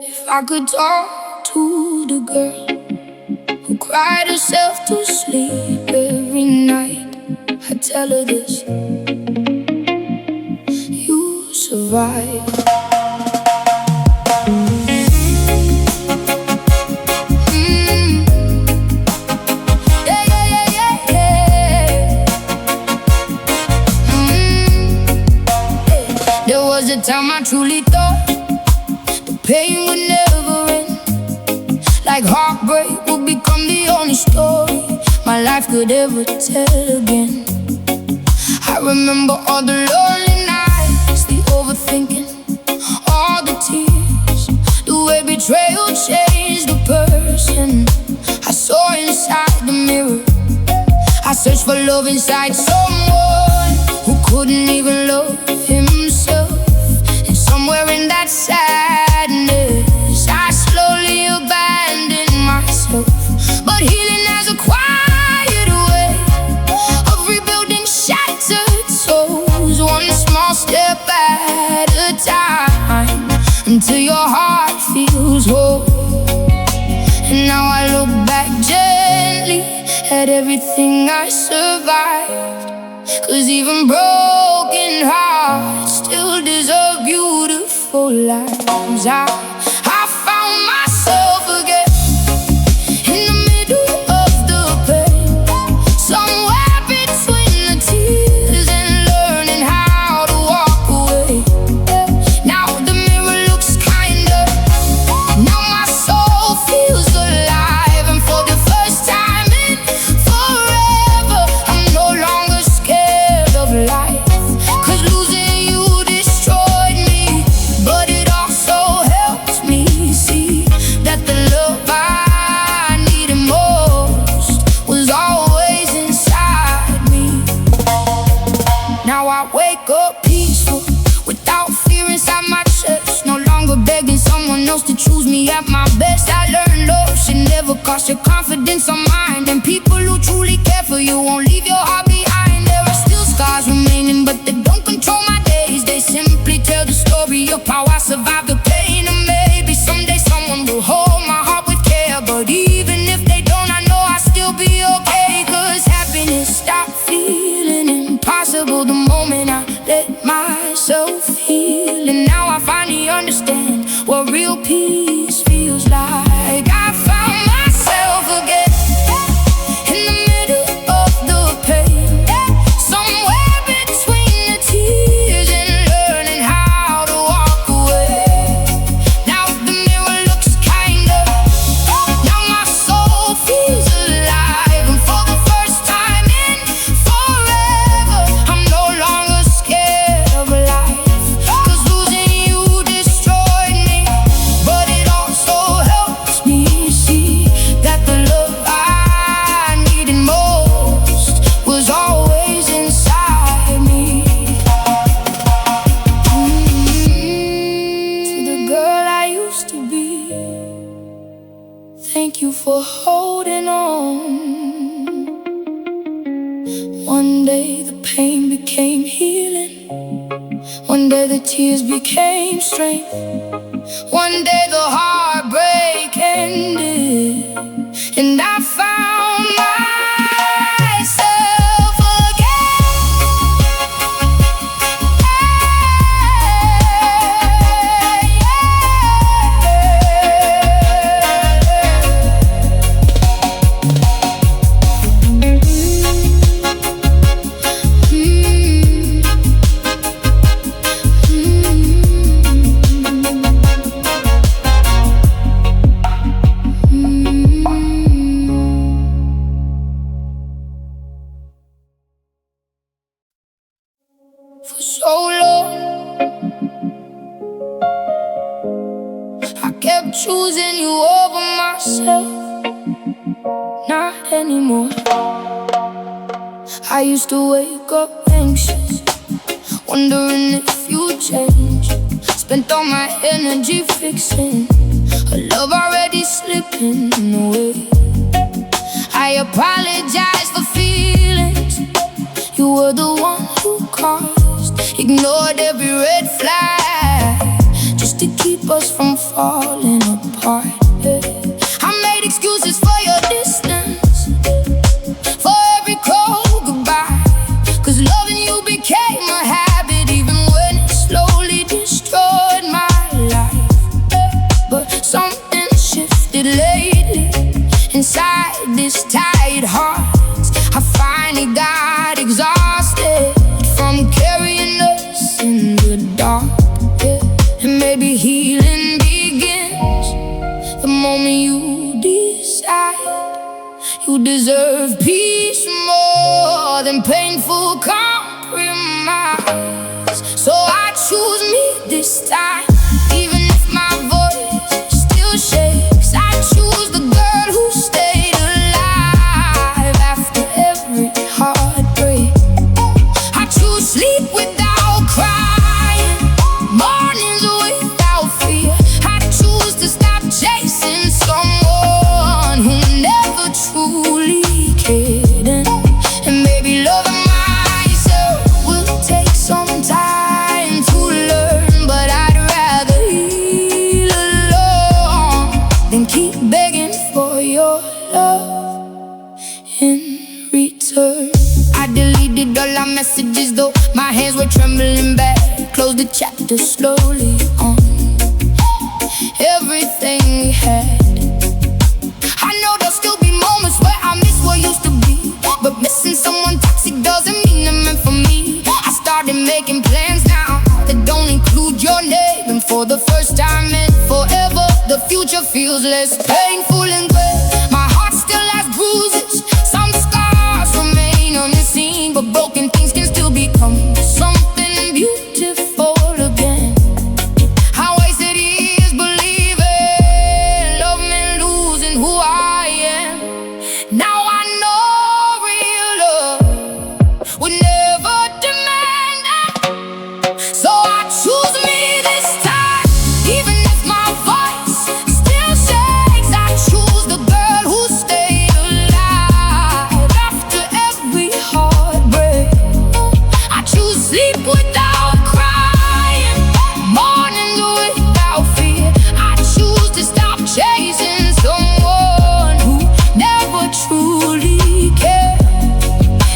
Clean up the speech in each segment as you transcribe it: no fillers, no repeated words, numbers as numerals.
If I could talk to the girl who cried herself to sleep every night, I'd tell her this: you survived. Yeah, yeah, yeah, yeah, yeah. There was a time I truly thought the pain would never end, like heartbreak would become the only story my life could ever tell again. I remember all the lonely nights, the overthinking, all the tears, the way betrayal changed the person I saw inside the mirror. I searched for love inside someone who couldn't even love himself. And somewhere in that sadness, I slowly abandoned myself. But healing has a quiet way of rebuilding shattered souls, one small step at a time, until your heart feels whole. And now I look back gently at everything I survived, 'cause even broken hearts still deserve beautiful lives. I found myself again in the middle of the pain, somewhere between the tears and learning how to walk away. Now the mirror looks kinder, now my soul feels alive. And for the first time in forever, I'm no longer scared of life, 'cause losing you destroyed me. But it also helps me see that the love I needed most was always inside me. Now I wake up peaceful, without fear inside my chest, no longer begging someone else to choose me at my best. I learned love should never cost your confidence or mine, and people who truly care for you won't leave your heart behind. There are still scars remaining, but they don't control my days. They simply tell the story of how I survived the pain. And maybe someday someone will hold my heart with care, but even if they don't, I know I'll still be okay. 'Cause happiness stopped feeling impossible the moment I let myself heal. And now I finally understand what real peace feels like. I found myself again in the middle of the pain, somewhere between the tears and learning how to walk away. Now the mirror looks kinder, now my soul feels alive. And for the first time in forever, I'm no longer scared of life, 'cause losing you destroyed me. But it also helps me see that the love I needed most was always inside me. To the girl I used to be, thank you for holding on. One day the pain became healing, one day the tears became strength, one day the heartbreak ended, and I found myself again. For so long I kept choosing you over myself. Not anymore. I used to wake up anxious, wondering if you changed. Spent all my energy fixing a love already slipping away. I apologize for feelings you were the one who caused. Ignored every red flag just to keep us from falling apart. I made excuses for your distance, for every cold goodbye, 'cause loving you became a habit, even when it slowly destroyed my life. But something shifted lately inside this tired heart. I finally got exhausted from carrying us in the dark. And maybe healing begins the moment you decide you deserve peace more than painful compromise. So I choose me this time, even if my voice still shakes. I choose the girl who stayed alive after every heartbreak. I choose sleep without crying, mornings without fear. I choose to stop chasing someone who never truly cared. And maybe loving myself will take some time to learn, but I'd rather heal alone than keep begging for your love in return. I deleted all our messages, though my hands were trembling back. Closed the chapter slowly on everything we had. I know there'll still be moments where I miss what used to be, but missing someone toxic doesn't mean they're meant for me. I started making plans now that don't include your name, and for the first time in forever, the future feels less painful and gray. My heart still has bruises, some scars remain unseen, but broken things can still become something beautiful again. I wasted years believing, loving and losing who I am. Now I know real love would never demand that. So I choose me this time, even if my voice still shakes. I choose the girl who stayed alive after every heartbreak. I choose sleep without crying, mornings without fear. I choose to stop chasing someone who never truly cared.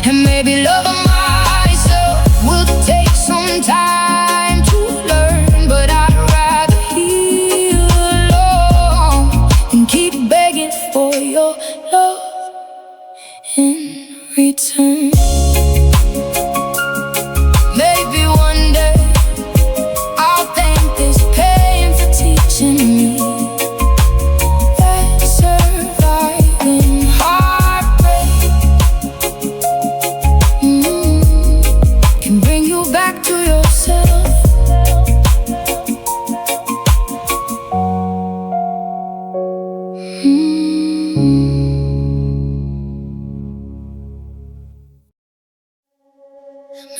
And maybe loving myself will take some time to learn, but I'd rather heal alone than keep begging for your love in return. Maybe one day I'll thank this pain for teaching me that surviving heartbreak can bring you back to yourself.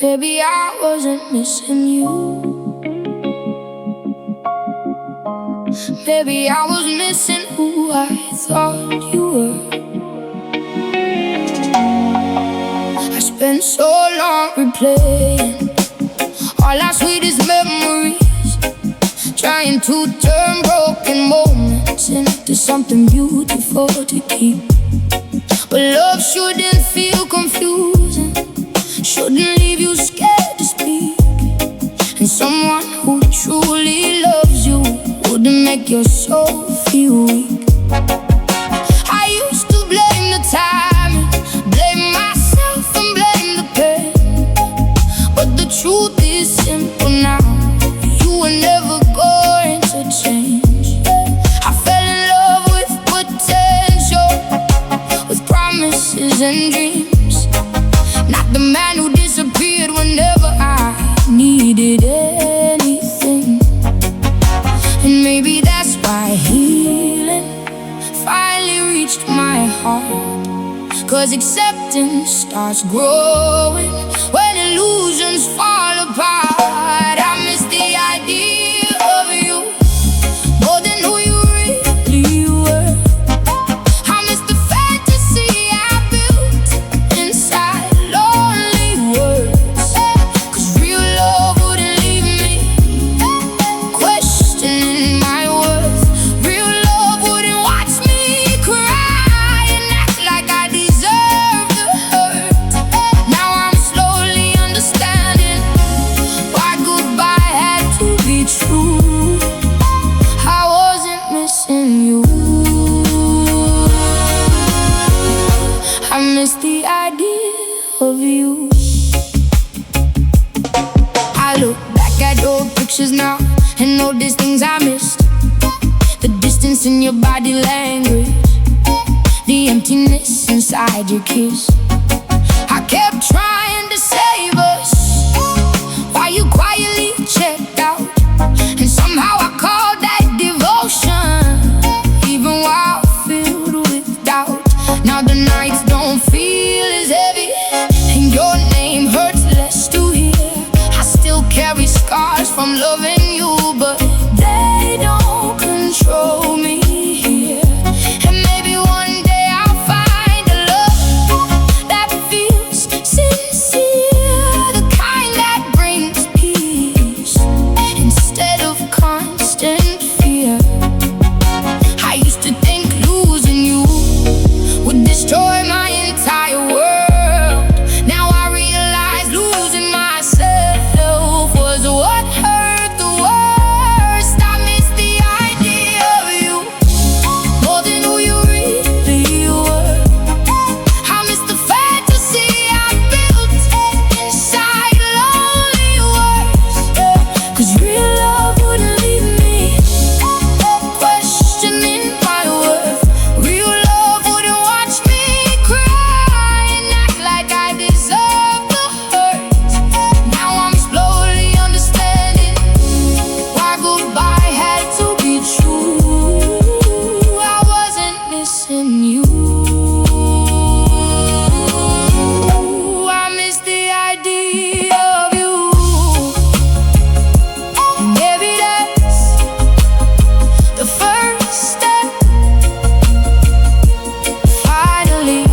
Maybe I wasn't missing you. Maybe I was missing who I thought you were. I spent so long replaying all our sweetest memories, trying to turn broken moments into something beautiful to keep. But love shouldn't feel confusing, shouldn't leave you scared to speak. And someone who truly loves you wouldn't make your soul feel weak. I used to blame the time, blame myself and blame the pain, but the truth is simple now, you were never going to change. I fell in love with potential, with promises and dreams, not the man who disappeared whenever I needed anything. And maybe that's why healing finally reached my heart, 'cause acceptance starts growing when illusions fall apart. I miss the idea of you more than who you really were. I miss the fantasy I built inside lonely words, 'cause real love wouldn't leave me questioning distance in your body language, the emptiness inside your kiss. I kept trying to save us while you quietly checked out, and somehow I called that devotion, even while filled with doubt. Now the nights don't feel as heavy, and your name hurts less to hear. I still carry scars from loving you, but they don't control me here. And maybe one day I'll find a love that feels sincere, the kind that brings peace instead of constant fear. I used to think losing you would destroy my entire world. Now I realize losing myself was what hurt the worst. I miss the idea of you more than who you really were. I miss the fantasy I built inside lonely words, 'cause real love wouldn't leave me questioning my worth. Real love wouldn't watch me cry and act like I deserve the hurt. Now I'm slowly understanding why goodbye had to be true. I wasn't missing you, I miss the idea of you. And maybe that's the first step, finally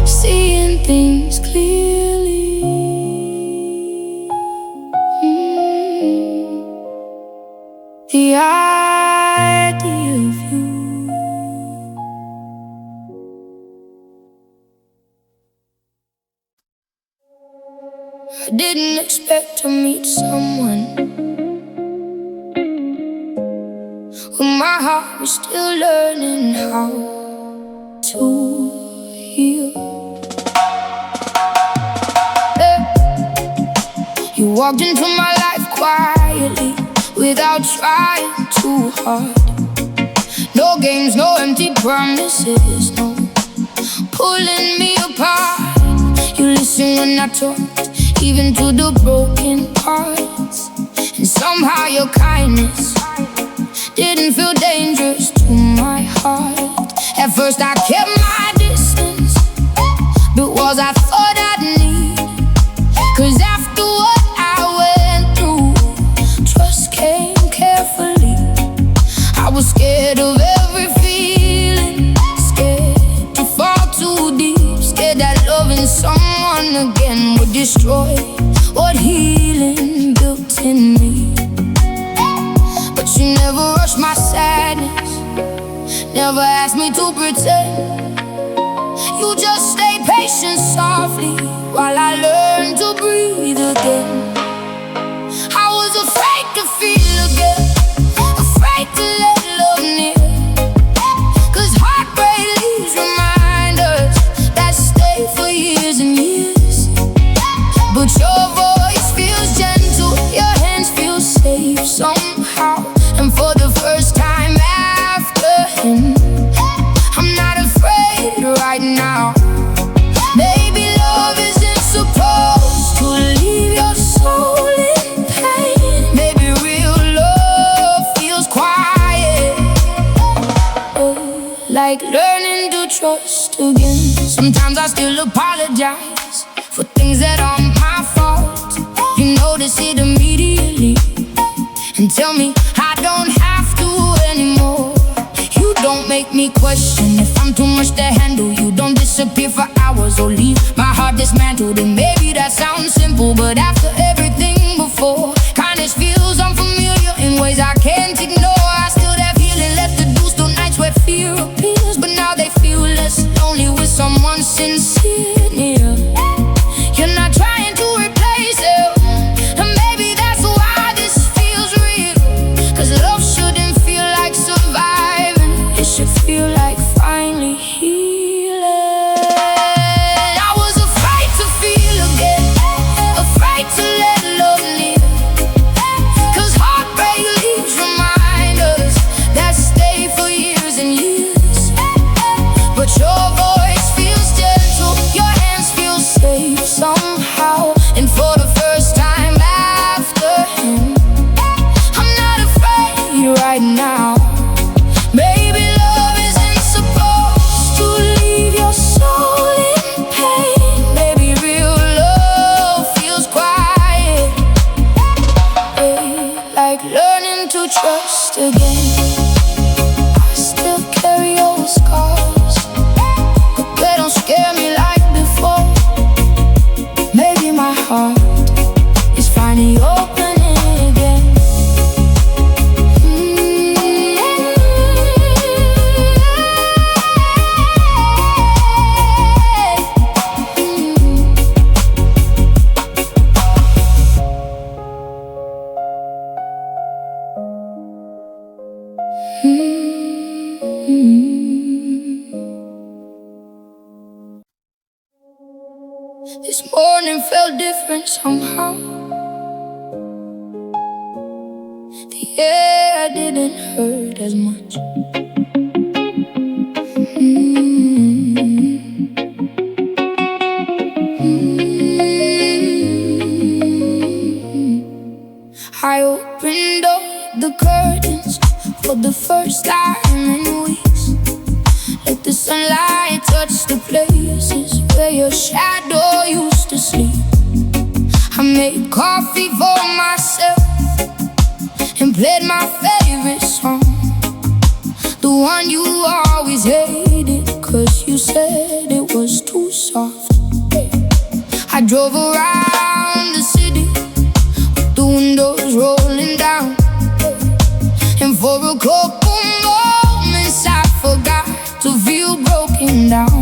seeing things clearly. The idea of you. I didn't expect to meet someone when my heart was still learning how to heal. You walked into my life quietly without trying too hard. No games, no empty promises, no pulling me apart. You listened when I talked, even to the broken parts. And somehow your kindness didn't feel dangerous to my heart. At first I kept my distance, but was I thought I'd need. 'Cause after what I went through, trust came carefully. I was scared of every feeling, scared to fall too deep, scared that loving someone again would destroy what healing built in me. But you never rushed my sadness, never asked me to pretend. You just stayed patient softly while I learned to breathe again. I was afraid to feel again, afraid to let love near, 'cause heartbreak leaves reminders that stay for years and years. But your voice feels gentle, your hands feel safe somehow. And for the first time after him, I'm not afraid right now. Maybe love isn't supposed to leave your soul in pain. Maybe real love feels quiet, like learning to trust again. Sometimes I still apologize for things that aren't my fault. You notice it immediately and tell me I don't have to anymore. You don't make me question if I'm too much to handle. You don't disappear for hours or leave my heart dismantled. And maybe that sounds simple, but after everything before, kindness feels unfamiliar in ways I can't ignore. I still have healing left to do, still nights where fear appears, but now they feel less lonely with someone sincere near. You're not trying to replace it, and maybe that's why this feels real. 'Cause love shouldn't feel like surviving, it should feel like finally healing. I was afraid to feel again, afraid to let love near, 'cause heartbreak leaves reminders that stay for years. felt different somehow. The air didn't hurt as much. I opened up the curtains for the first time in weeks. Let the sunlight touch the places where your shadow used to sleep. I made coffee for myself and played my favorite song, the one you always hated, 'cause you said it was too soft. I drove around the city, the windows rolling down, and for a couple moments I forgot to feel broken down.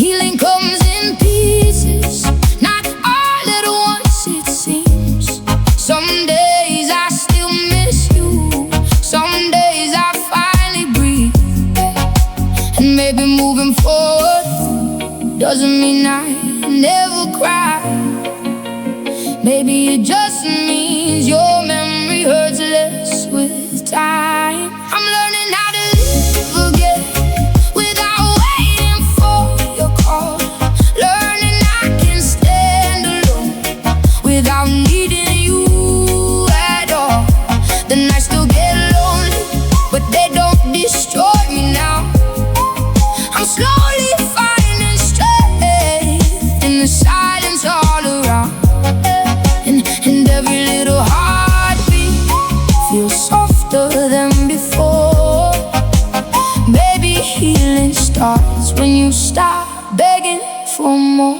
Healing comes in pieces, not all at once it seems. Some days I still miss you, some days I finally breathe. And maybe moving forward doesn't mean I never cry. Maybe it just means your memory hurts less with time. I'm learning how to live again without waiting for your call. Learning I can stand alone without needing you at all. The nights still get lonely, but they don't destroy me now. I'm slowly finding strength in the silence all around. And every little heartbeat feels softer than before. Maybe healing starts when you stop begging for more.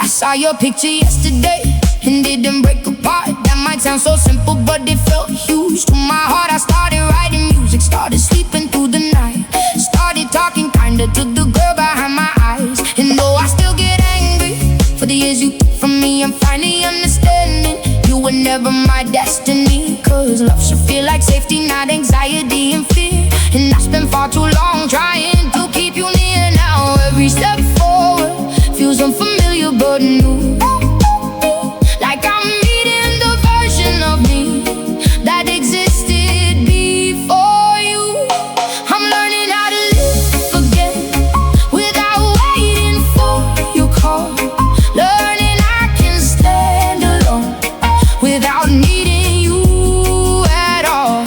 I saw your picture yesterday and didn't break apart. That might sound so simple, but it felt huge to my heart. I started writing music, started sleeping through the night, started talking kinda to the girl behind my eyes. And though I still get angry for the years you took from me, I'm finally understanding you were never my destiny. 'Cause love should feel like safety, not anxiety and fear. And I spent far too long trying to keep you near. Now every step forward feels unfamiliar but new, like I'm meeting the version of me that existed before you. I'm learning how to live again without waiting for your call. Learning I can stand alone without needing you at all.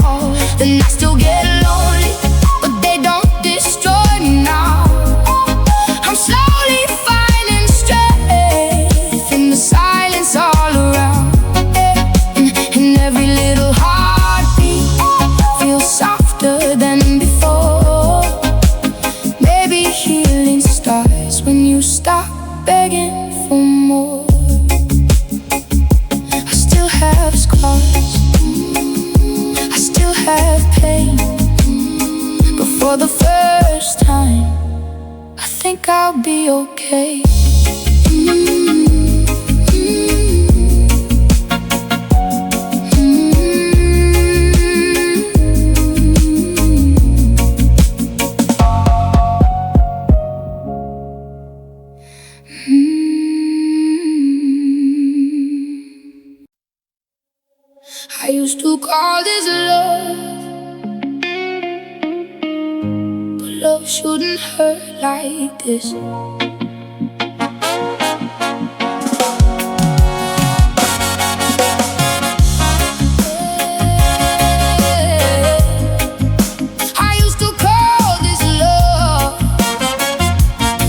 The nights still get lonely, but they don't destroy me now. I'm slowly finding strength in the silence all around. And every little heartbeat feels softer than before. Maybe healing starts when you stop begging for more. I still have scars, I still have pain, but for the first time I think I'll be okay. I used to call this love, but love shouldn't hurt like this. I used to call this love,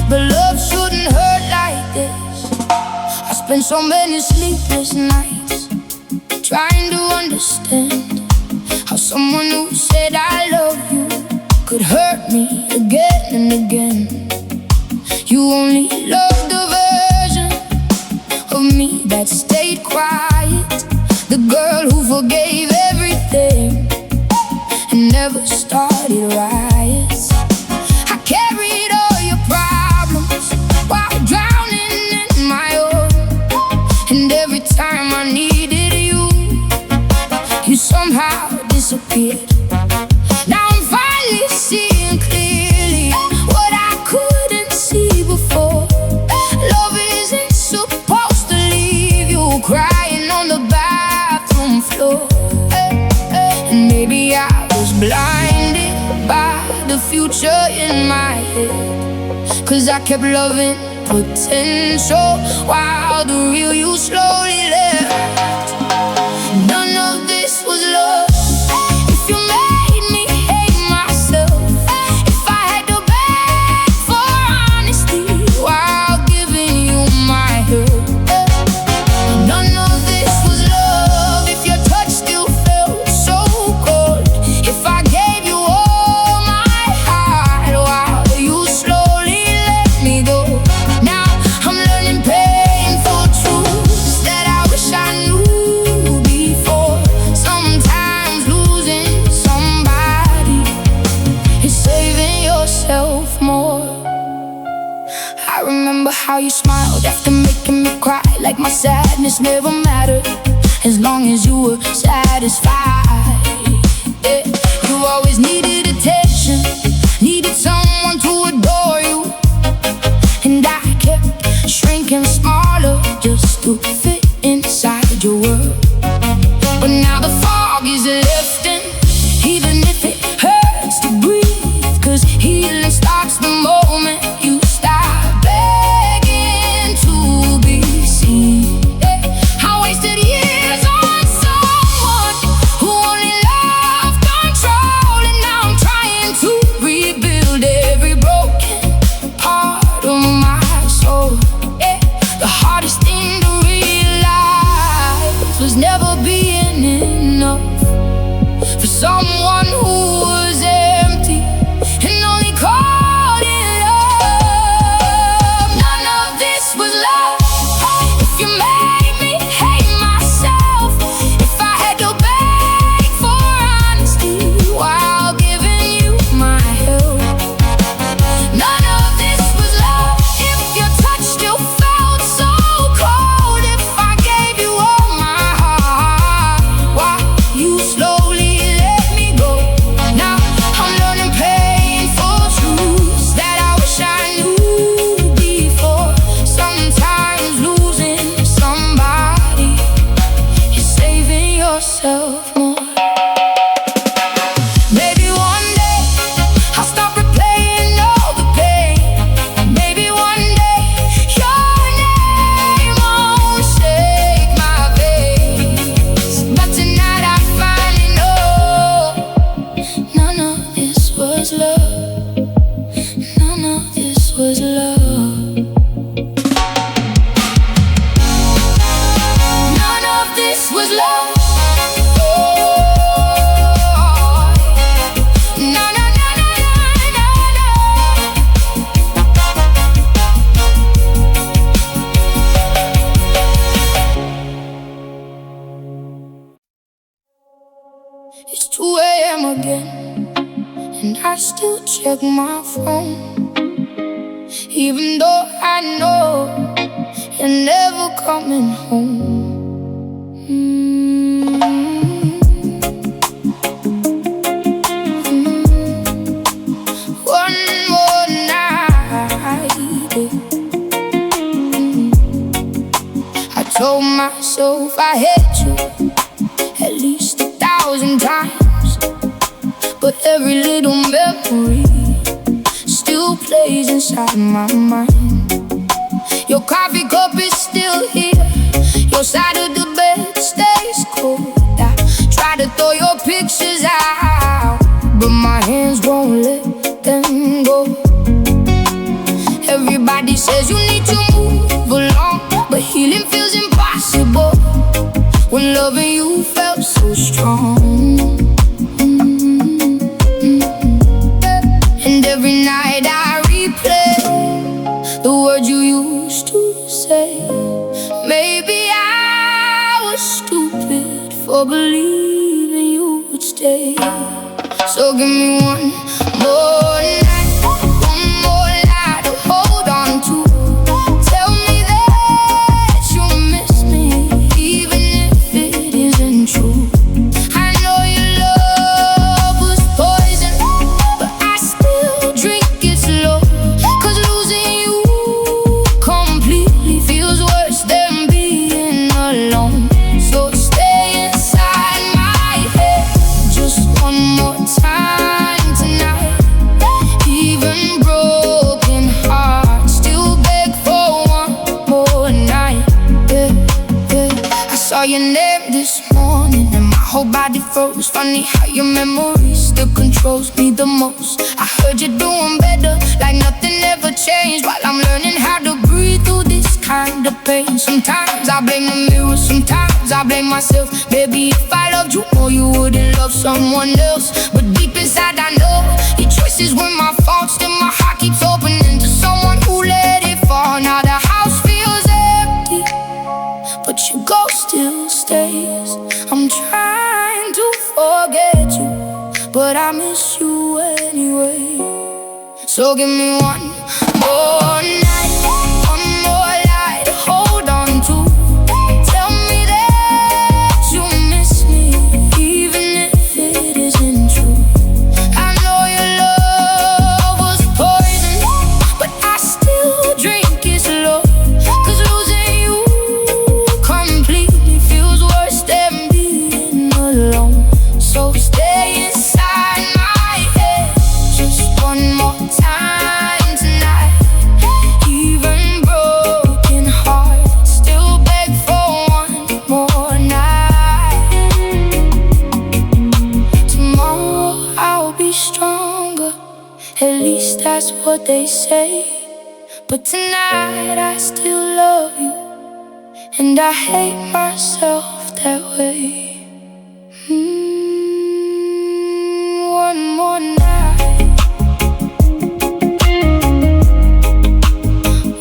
but love shouldn't hurt like this. I spent so many sleepless nights trying to understand how someone who said I love you could hurt me again and again. You only loved the version of me that stayed quiet, the girl who forgave everything and never started riots. I carried all your problems while drowning in my own, and every time I needed you, you somehow disappeared. Now I'm finally seeing clearly what I couldn't see before. Maybe I was blinded by the future in my head, 'cause I kept loving potential while the real you slowly left. None of this was love. If you made me hate myself, if I had to beg for honesty while giving you my heart, none of this was love. If your touch still felt so cold, if I gave you all my heart while you slowly let me go. Now I'm learning painful truths that I wish I knew before. Sometimes losing somebody is saving yourself more. I remember how you smiled after making me cry, like my sadness never mattered as long as you were satisfied. Yeah. You always needed attention, needed someone to adore you, and I kept shrinking smaller just to fit inside your world. But now the fog is lifting, even if it hurts to breathe, 'cause healing starts the moment you stop begging to be seen. Yeah. I wasted years on someone who only loved control, and now I'm trying to rebuild every broken part of my soul. Yeah. The hardest thing to realize was never being enough for someone who was empty and only caught in love. None of this was love. If you made me hate myself, if I had to beg for honesty while giving you my help, none of this was love. If your touch still felt so cold, if I gave you all my heart while you slowly let me go. Now I'm learning painful truths that I wish I knew before. Sometimes losing somebody is saving yourself more. Maybe one day I'll stop replaying all the pain. Maybe one day your name won't shake my veins. But tonight I finally know none of this was love. None of this was love. None of this was love. Oh, no, no, no, no, no, no, no. It's 2 a.m. again, and I still check my phone, even though I know you're never coming home. One more night. I told myself I hate you at least 1,000 times, but every little memory still plays inside my mind. Your coffee cup is still here, your side of the bed stays cold. I try to throw your pictures out, but my hands won't let them go. Everybody says you need to move along, but healing feels impossible when loving you felt so strong. And every night I replay the words you used to say. Maybe I was stupid for believing you would stay. So give me one more night, one more night to hold on to. Tell me that you miss me, even if it isn't true. I know your love was poison, but I still drink it slow, 'cause losing you completely feels worse than being alone. So stay inside my head just one whole body froze. Funny how your memory still controls me the most. I heard you're doing better, like nothing ever changed, while I'm learning how to breathe through this kind of pain. Sometimes I blame the mirror, sometimes I blame myself. Baby, if I loved you more, you wouldn't love someone else. But deep inside I know your choices were my fault. Still my heart keeps opening to someone who let it fall. Now the house feels empty, but your ghost still stays. I'm trying to forget you, but I miss you anyway. So give me one more night, one more light to hold on to. Tell me that you miss me, even if it isn't true. I know your love was poison, but I still drink it slow. Cause losing you completely feels worse than being alone. So stay inside my head just one more time tonight. Even broken hearts still beg for one more night. Tomorrow I'll be stronger, at least that's what they say. But tonight I still love you, and I hate myself that way. One more night,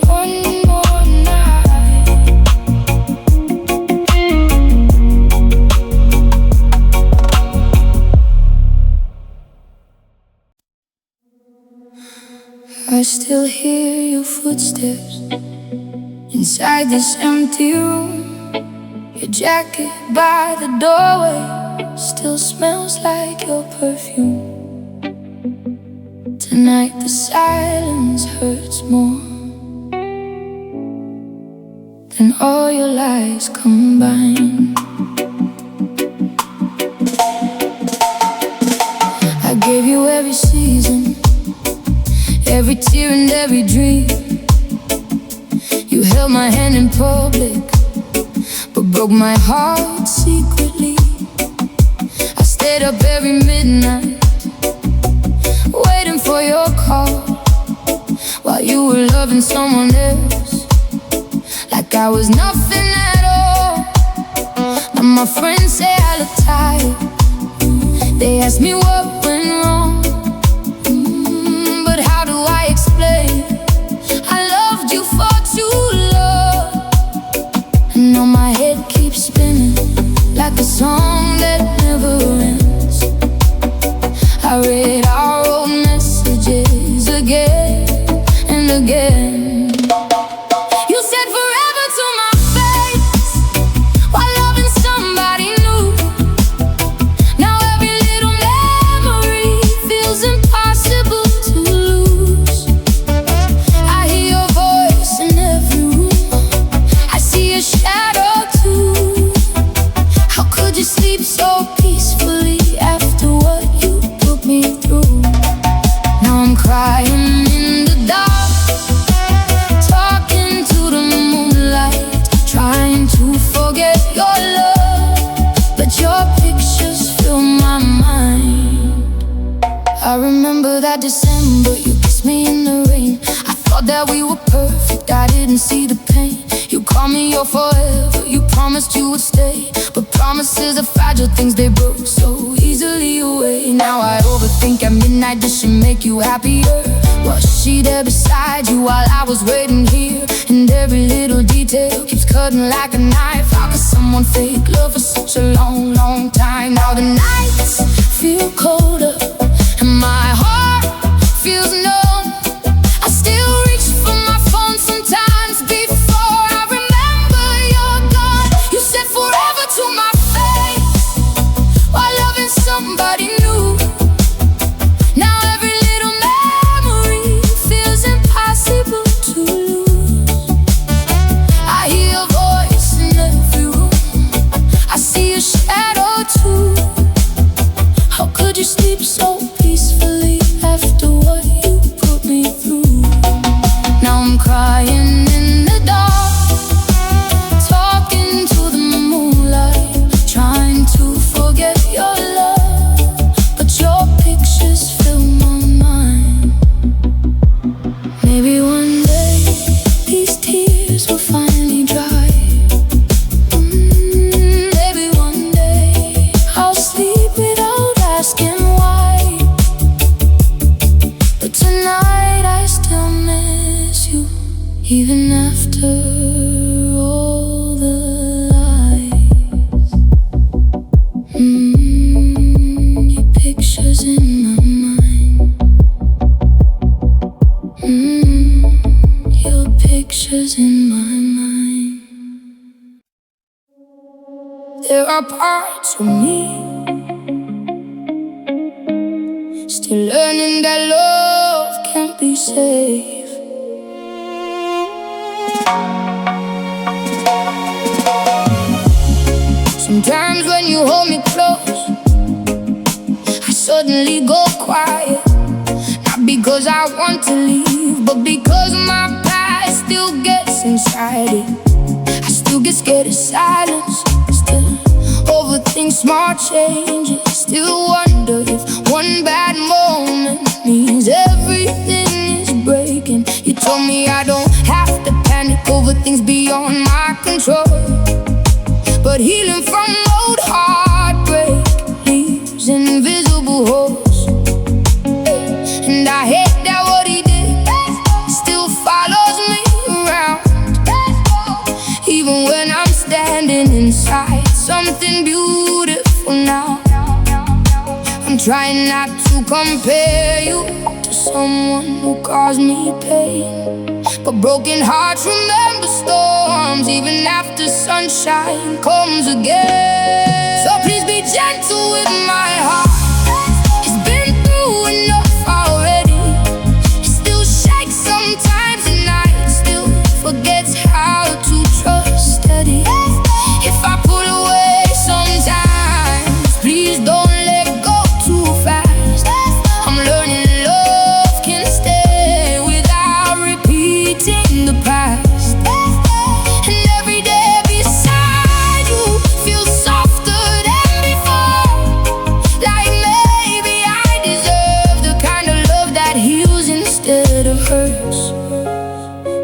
one more night. I still hear your footsteps inside this empty room. Your jacket by the doorway still smells like your perfume. Tonight the silence hurts more than all your lies combined. I gave you every season, every tear and every dream. You held my hand in public, but broke my heart secretly. I stayed up every midnight, waiting for your call, while you were loving someone else, like I was nothing at all. Now my friends say I look tired, they ask me what went wrong. But how do I explain? I loved you for too long, and now my head keeps spinning like a song that never ends. I read our old messages again and again. You said forever to my face while loving somebody new. Now every little memory feels impossible to lose. I hear your voice in every room, I see your shadow too. How could you sleep so peacefully after what you put me through? Now I'm crying in the dark, talking to the moonlight, trying to forget your love, but your pictures fill my mind. I remember that December, you kissed me in the rain. I thought that we were perfect, I didn't see the pain. You called me your forever, you promised you would stay, but promises are fragile things, they broke so easily away. Now I overthink at midnight, does she make you happier? Was she there beside you while I was waiting here? And every little detail keeps cutting like a knife. How could someone fake love for such a long, long time? Now the nights feel colder and my heart feels numb. I still reach for my phone sometimes before I remember you're gone. You said forever to my face while loving somebody new. Now every little memory feels impossible to lose. I hear your voice in every room, I see your shadow too. How could you sleep so peacefully after what you put me through? Now I'm crying in the dark, talking to the moonlight, trying to forget pictures in my mind. Your pictures in my mind. There are parts of me still learning that love can't be safe. Sometimes when you hold me close, I suddenly go quiet. Not because I want to leave, but because my past still gets inside it. I still get scared of silence, still overthink small changes. Still wonder if one bad moment means everything is breaking. You told me I don't have to panic over things beyond my control, but healing from old heartbreak leaves invisible holes. And I hate that what he did still follows me around, even when I'm standing inside something beautiful now. I'm trying not to compare you to someone who caused me pain, but broken hearts remember storms even after sunshine comes again. So please be gentle with my heart. It's been through enough already. It still shakes sometimes and I still forgets how to trust steady. If I pull away sometimes, please don't let go too fast. I'm learning love can stay without repeating the past. And every day beside you feels softer than before. Like maybe I deserve the kind of love that heals instead of hurts.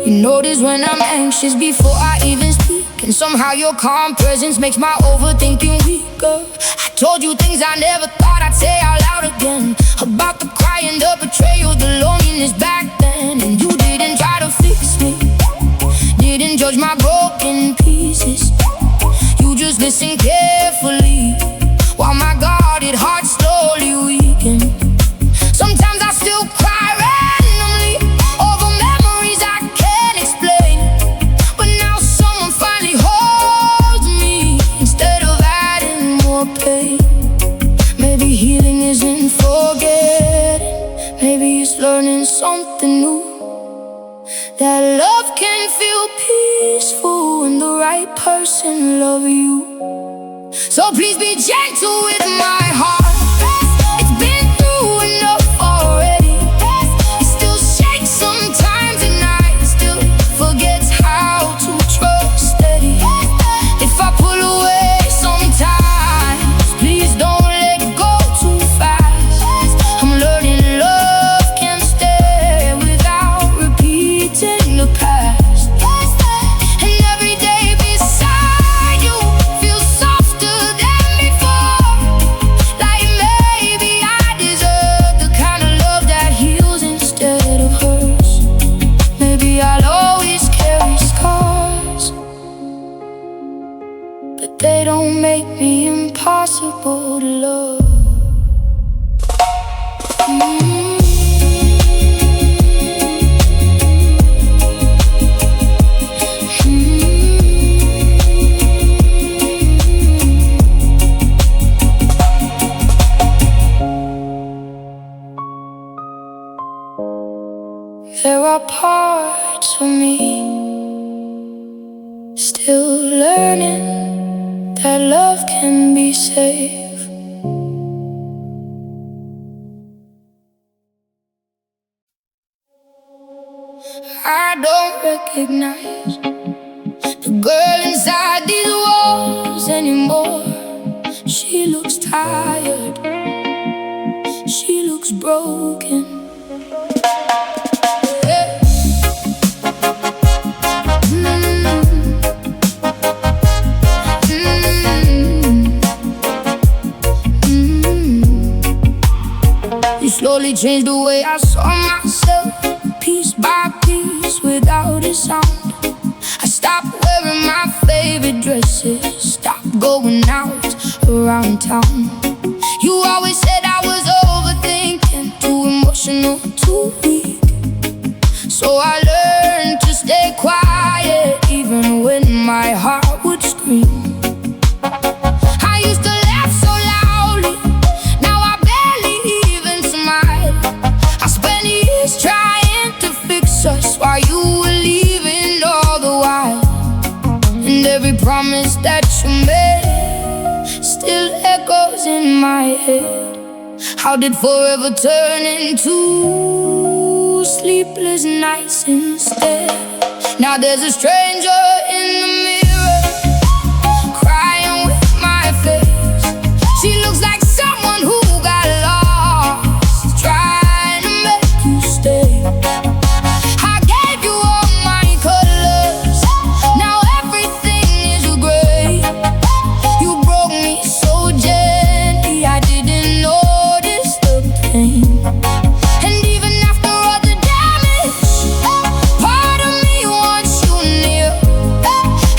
You notice when I'm anxious before I even speak, and somehow your calm presence makes my overthinking weaker. I told you things I never thought I'd say out loud again, about the crying, the betrayal, the loneliness back then. And you didn't try to fix me, didn't judge my broken pieces. You just listened carefully while my guarded heart slowly weakened. Sometimes I still cry randomly over memories I can't explain, but now someone finally holds me instead of adding more pain. Maybe healing isn't forgetting, maybe it's learning something new. That love can feel peaceful when the right person loves you. So please be gentle with my heart. It's been through enough already. It still shakes sometimes and I still forgets how to trust steady. If I pull away sometimes, please don't let go too fast. I'm learning love can stay without repeating the past. And every day beside you feels softer than before. Like maybe I deserve the kind of love that heals instead of hurts. Maybe I'll always carry scars, but they don't make me impossible to love. There are parts of me still learning that love can be safe. I don't recognize the girl inside these walls anymore. She looks tired, she looks broken. You slowly changed the way I saw myself, piece by piece, without a sound. I stopped wearing my favorite dresses, stopped going out around town. You always said I was over head? How did forever turn into sleepless nights instead? Now there's a stranger in the mirror, crying with my face. She looks like someone who got lost, trying to make you stay. I gave you all my colors, now everything is gray. You broke me so gently, I didn't notice the pain. And even after all the damage, part of me wants you near.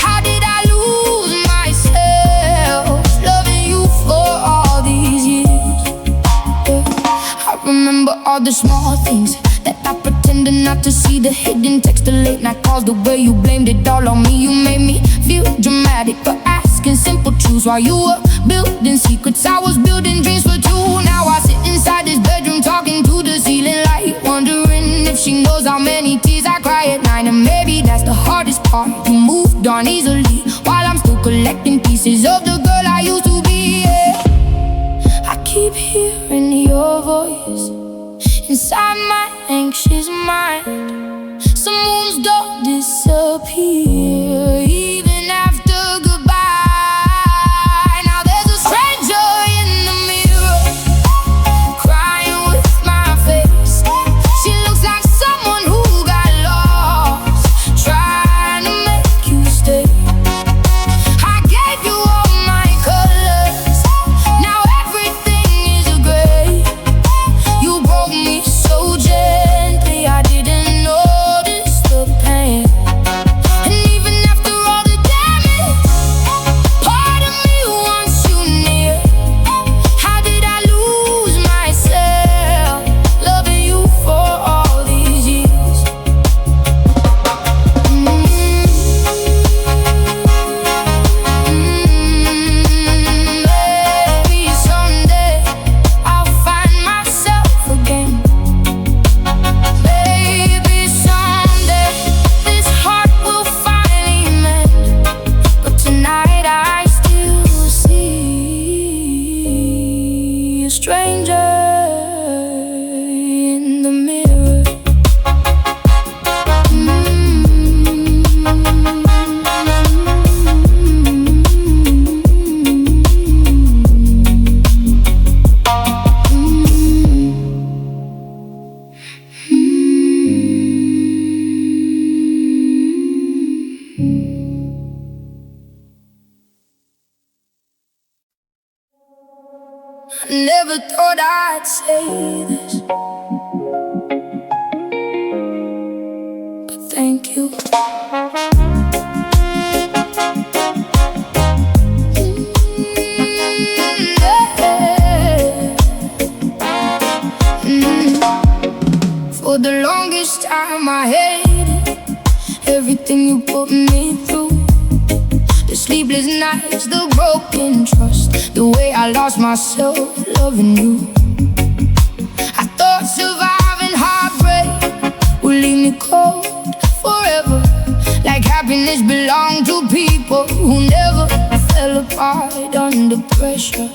How did I lose myself, loving you for all these years? I remember all the small things that I pretended not to see, the hidden text, the late night calls, the way you blamed it all on me. You made me feel dramatic for asking simple truths while you were building secrets. I was building dreams for two. Now I sit inside this bedroom talking to the ceiling light, wondering if she knows how many tears I cry at night. And maybe that's the hardest part, you moved on easily while I'm still collecting pieces of the girl I used to be. Yeah. I keep hearing your voice inside my anxious mind. Some wounds don't disappear even after goodbye. Now there's a stranger in the mirror, crying with my face. She looks like someone who got lost, trying to make you stay. I gave you all my colors, now everything is gray. You broke me so gently, I didn't notice the pain. And even after all the damage, part of me wants you near. How did I lose myself, loving you for all these years? Maybe someday I'll find myself again. Maybe someday this heart will finally mend. But tonight I still see a stranger in the mirror. I never thought I'd say this, but thank you. For the longest time I hated everything you put me through. The sleepless nights, the broken trust, the way I lost myself loving you. I thought surviving heartbreak would leave me cold forever, like happiness belonged to people who never fell apart under pressure.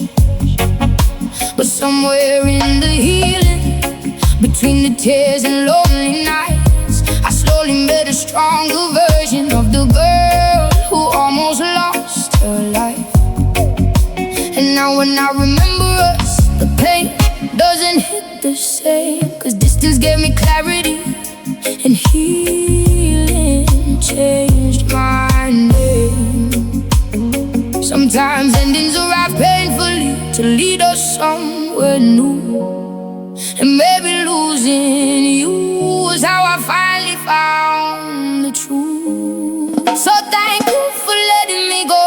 But somewhere in the healing, between the tears and lonely nights, I slowly met a stronger version of the girl who almost lost her life. And now when I remember us, the pain doesn't hit the same, 'cause distance gave me clarity and healing changed my name. Sometimes endings arrive painfully to lead us somewhere new. And maybe losing you was how I finally found the truth. So thank you for letting me go,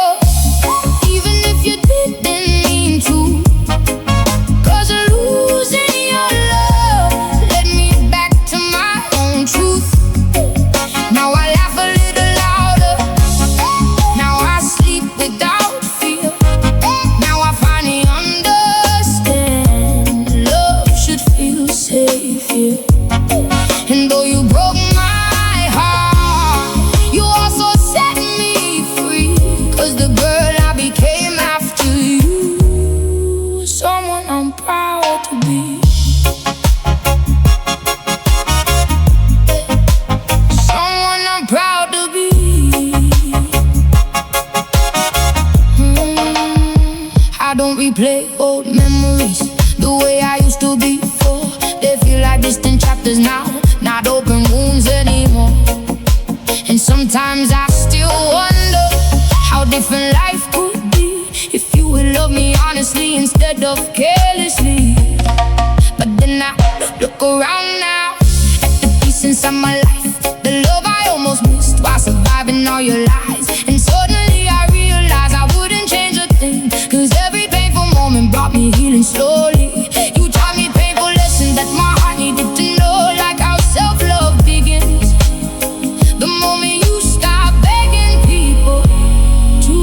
even if you didn't mean to. 'Cause losing your love led me back to my own truth. Now I laugh a little louder, now I sleep without fear. Now I finally understand love should feel safe here. to before. They feel like distant chapters now, not open wounds anymore. And sometimes I still wonder how different life could be if you would love me honestly instead of carelessly. But then I look around now at the peace inside my life, the love I almost missed while surviving all your lies. And suddenly I realized I wouldn't change a thing, 'cause every painful moment brought me healing slowly. You taught me painful lessons that my heart needed to know, like how self-love begins the moment you stop begging people to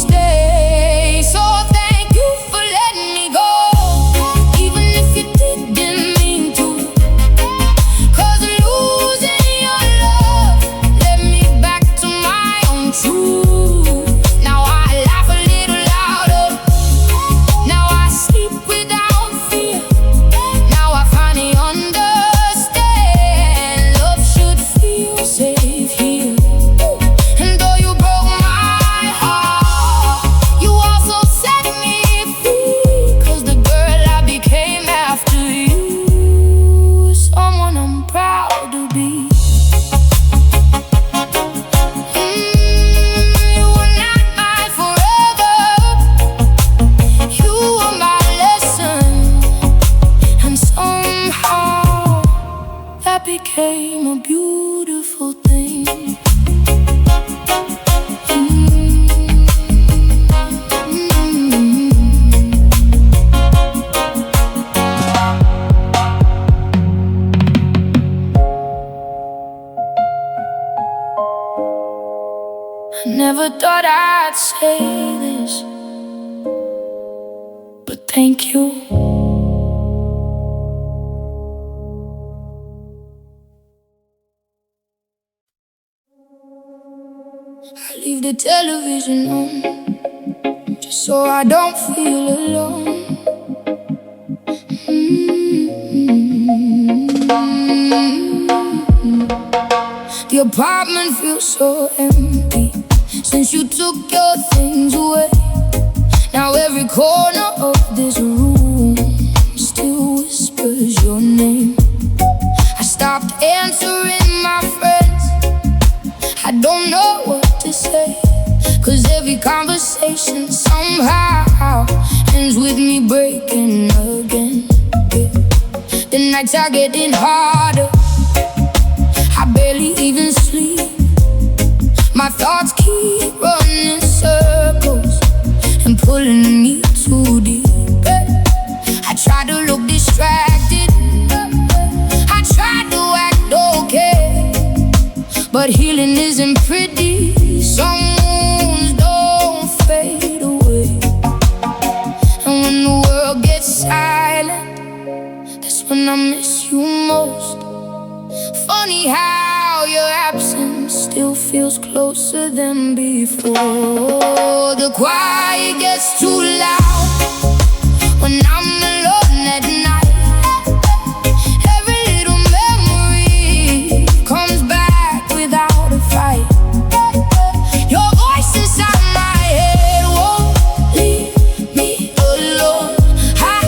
stay. So thank you for letting me go, even if you didn't mean to. 'Cause losing your love led me back to my own truth. Now I laugh a little louder, now I sleep without fear. Now I finally understand love should feel safe here. And though you broke my heart, you also set me free. 'Cause the girl I became after you is someone I'm proud to be. You were not mine forever, you were my lesson. And somehow that became a beautiful thing. I never thought I'd say this, but thank you. I leave the television on just so I don't feel alone. The apartment feels so empty since you took your things away. Now every corner of this room still whispers your name. I stopped answering my friends, I don't know what to say, 'cause every conversation somehow ends with me breaking again. The nights are getting harder, I barely even sleep. My thoughts keep running in circles and pulling me too deep. I try to look distracted, I try to act okay, but healing isn't pretty. Some wounds don't fade away. And when the world gets silent, that's when I miss you most. Funny how your absence still feels closer than before. The quiet gets too loud when I'm alone at night. Every little memory comes back without a fight. Your voice inside my head won't leave me alone. I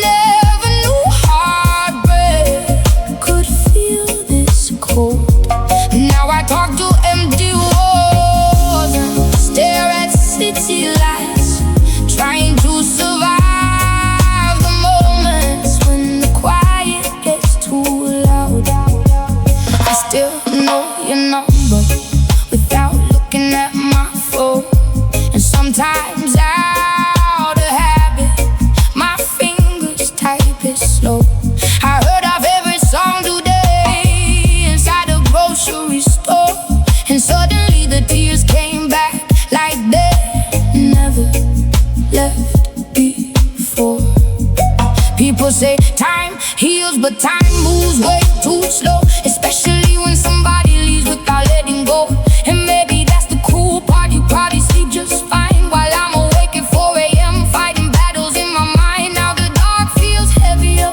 never knew heartbreak could feel this cold. Now I talk to empty walls and stare at city lights, trying to survive the moments when the quiet gets too loud. I still know your number without looking at my phone, and sometimes out of habit my fingers type it slow. I heard our favorite song today inside a grocery store, and suddenly the tears came back like they never left before. People say time heals, but time moves way too slow, especially when somebody leaves without letting go. And maybe that's the cool part, you probably sleep just fine while I'm awake at 4 a.m. fighting battles in my mind. Now the dark feels heavier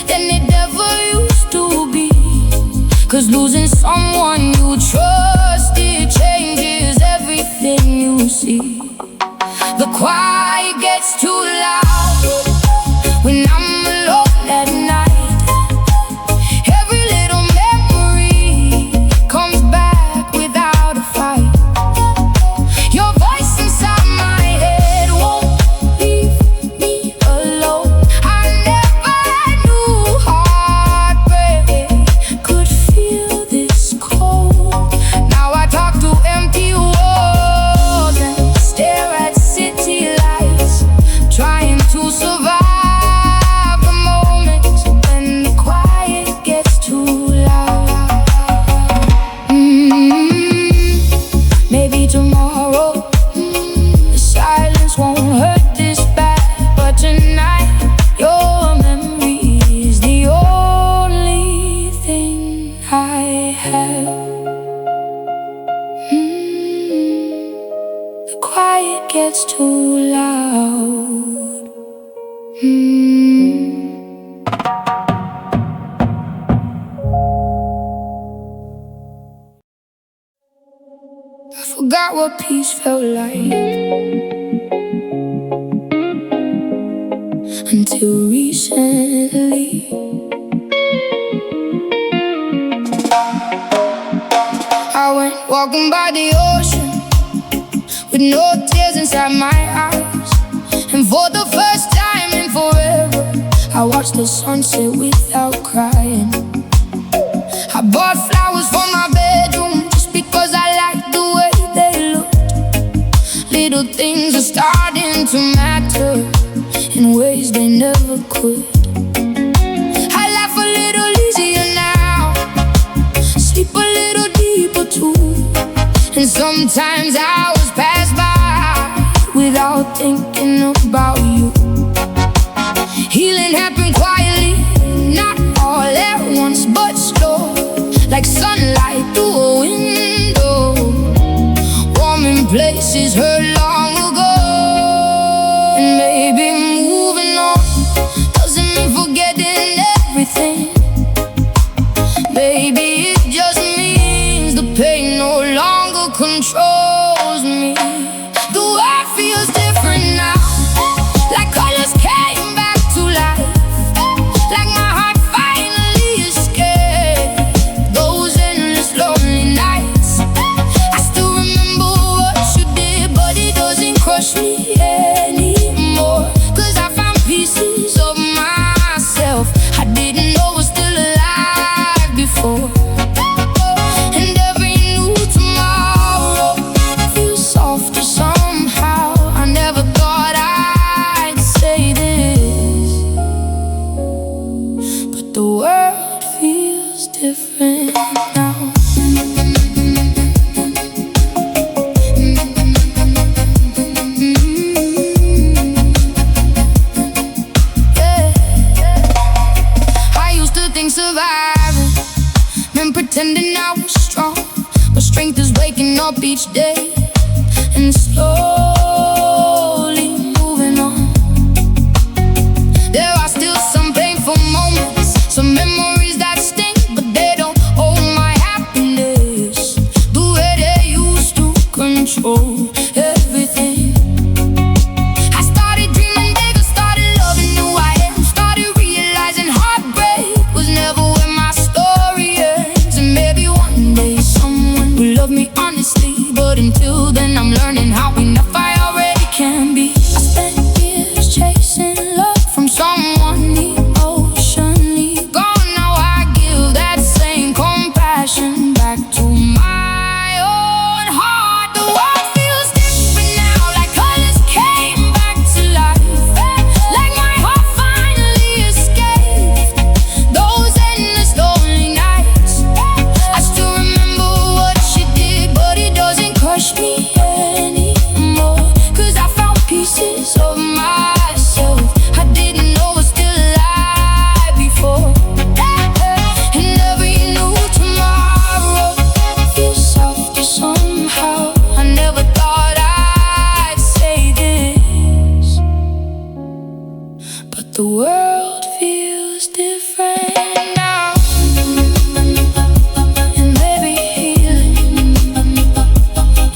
than it ever used to be, 'cause losing someone you trusted changes everything you see. The quiet gets too loud when I'm alone gets too loud. I forgot what peace felt like until recently. I went walking by the ocean with no tears inside my eyes, and for the first time in forever I watched the sunset without crying. I bought flowers for my bedroom just because I liked the way they looked. Little things are starting to matter in ways they never could. I laugh a little easier now, sleep a little deeper too, and sometimes hours pass by without thinking about you. Healing happened quietly, not all at once but slow, like sunlight through a window, warm in places hurt long ago. And maybe moving on doesn't mean forgetting everything. Maybe it just means the pain no longer controls me. The world feels different now, like colors came back to life, like my heart finally escaped those endless lonely nights. I still remember what you did, but it doesn't crush me anymore, 'cause I found pieces of myself I didn't know was still alive before. And every new tomorrow feels softer somehow. I never thought I'd say this, but the world feels different now. I used to think surviving meant pretending I was strong, but strength is waking up each day and slowly moving on. There are still some painful moments, some memories that sting, but they don't hold my happiness the way they used to control everything. I started dreaming bigger, started loving who I am, started realizing heartbreak was never where my story ends. And maybe one day someone will love me honestly, but until then I'm learning how enough I already can be. I spent years chasing love from someone emotionally gone. Now I give that same compassion back to my own heart. The world feels different now, like colors came back to life, like my heart finally escaped those endless lonely nights. I still remember what she did, but it doesn't crush me anymore, 'cause I found pieces of myself I didn't know was still alive before. And every new tomorrow feels softer somehow. I never thought I'd say this, but the world feels different now. And maybe healing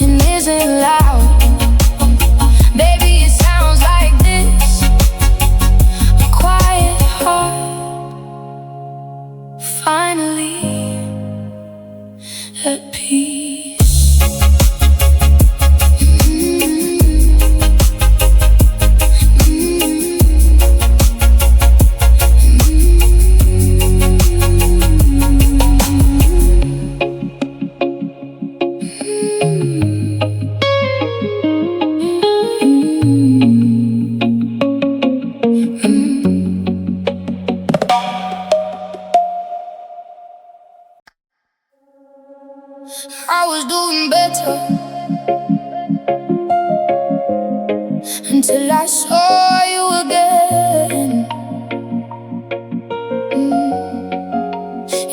it isn't loud. Maybe it sounds like this: a quiet heart finally at peace. I was doing better until I saw you again.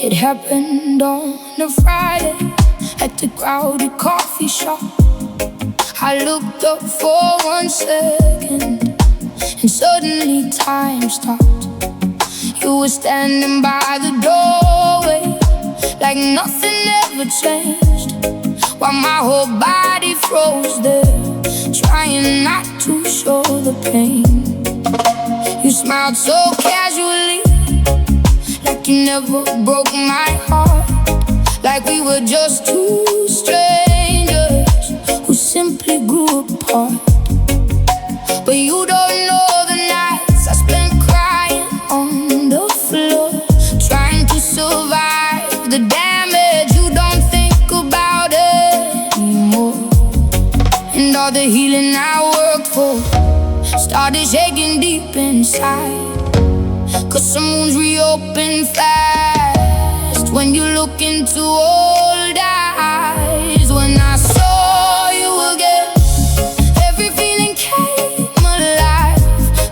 It happened on a Friday at the crowded coffee shop. I looked up for 1 second, and suddenly time stopped. You were standing by the doorway, like nothing ever changed, while my whole body froze there, trying not to show the pain. You smiled so casually, like you never broke my heart, like we were just two strangers who simply grew apart. But you don't know the nights I spent crying on the floor, trying to survive the damage you don't think about anymore. And all the healing I worked for started shaking deep inside, 'cause some wounds reopen fast when you look into old eyes. When I saw you again, every feeling came alive.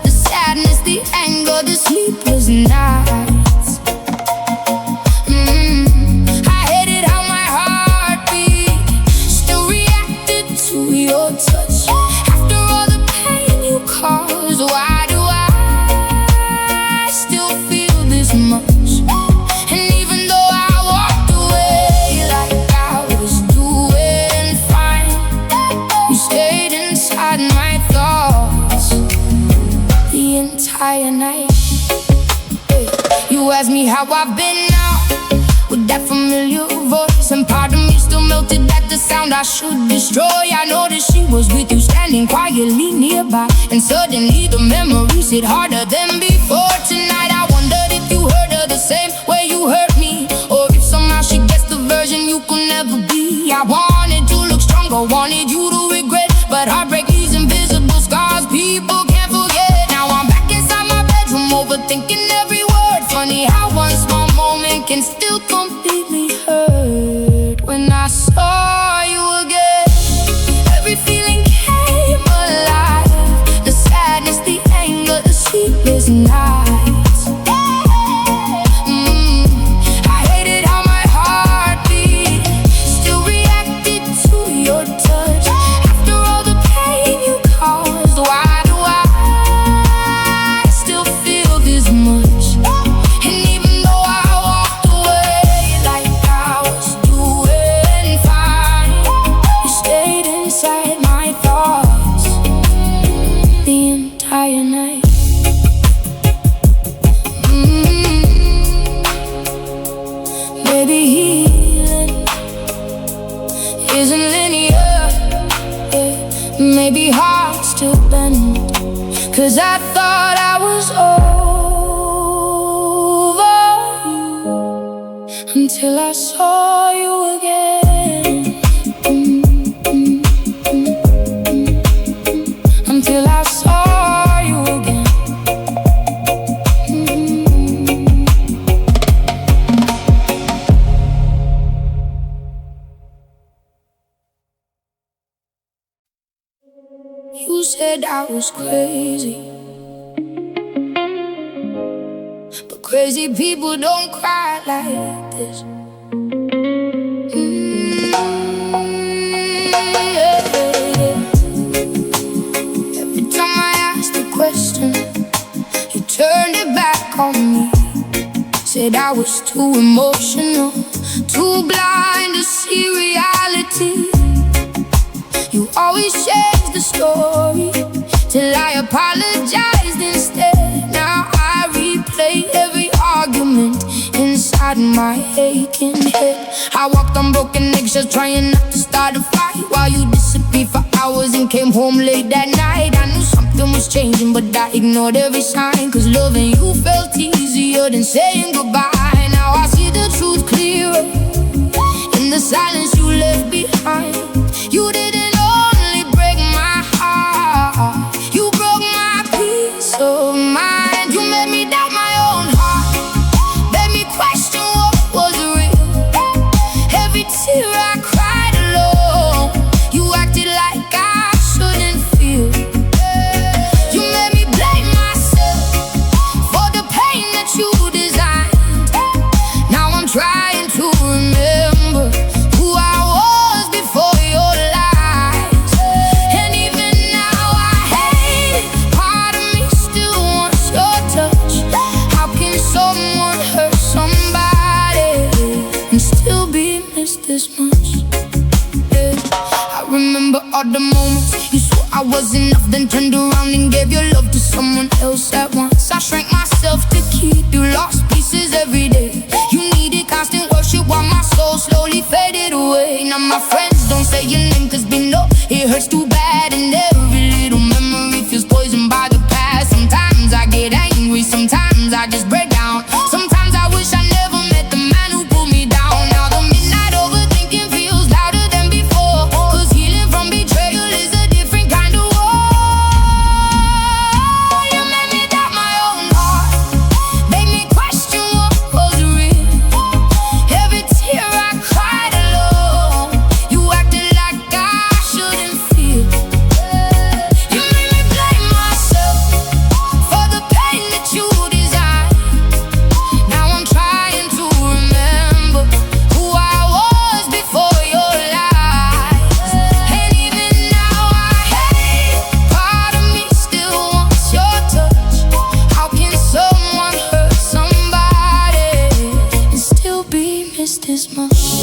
The sadness, the anger, the sleepless nights. I hated how my heartbeat still reacted to your touch. After all the pain you caused, why do I still feel this much? And even though I walked away like I was doing fine, you stayed inside my thoughts the entire night. You asked me how I've been now, with that familiar voice, and part of me still melted at the sound I should destroy. I noticed she was with you, standing quietly nearby, and suddenly the memories hit harder than before. Tonight I wondered if you hurt her the same way you hurt me, or if somehow she gets the version you could never be. I wanted to look stronger, wanted you to regret, but heartbreak leaves invisible scars people can't forget. Now I'm back inside my bedroom, overthinking every word. Funny how one small moment can still completely hurt. When I saw you again, every feeling came alive. The sadness, the anger, the sleepless nights. I hated how my heartbeat still reacted to your touch. After all the pain you caused, why do I still feel this much? And even though I walked away like I was doing fine, you stayed inside my thoughts the entire night. Maybe healing isn't linear, yeah. Maybe hearts still bend, 'cause I thought I was over you until I saw you again. Until I saw you again. You said I was crazy, but crazy people don't cry like this. Every time I asked a question, you turned it back on me. Said I was too emotional, too blind to see reality. You always changed the story till I apologized instead. Now I replay every argument inside my aching head. I walked on broken eggshells trying not to start a fight, while you disappeared for hours and came home late that night. I knew something was changing, but I ignored every sign, 'cause loving you felt easier than saying goodbye. Now I see the truth clearer in the silence you left behind. You didn't only break my heart, you broke my peace of mind. You made me doubt my own heart, made me question what was real. Every tear I cried alone, you acted like I shouldn't feel. You made me blame myself for the pain that you designed. Now I'm trying to remember who I was before someone hurt somebody and still be missed this much. Yeah. I remember all the moments you swore I was enough, then turned around and gave your love to someone else at once. I shrank myself to keep you, lost pieces every day. You needed constant worship while my soul slowly faded away. Now my friends don't say your name, cause we know it hurts too bad, and every little memory feels poisoned by the past. Sometimes I get angry, sometimes I just break down. Sometimes I wish I never met the man who pulled me down. Now the midnight overthinking feels louder than before, cause healing from betrayal is a different kind of war. You made me doubt my own heart, made me question what was real. Every tear I cried alone, you acted like I shouldn't feel. You made me blame myself for the pain that you designed. Now I'm trying to remember who I was before your lies. And even now I hate, part of me still wants your touch. How can someone hurt somebody and still be missed this much?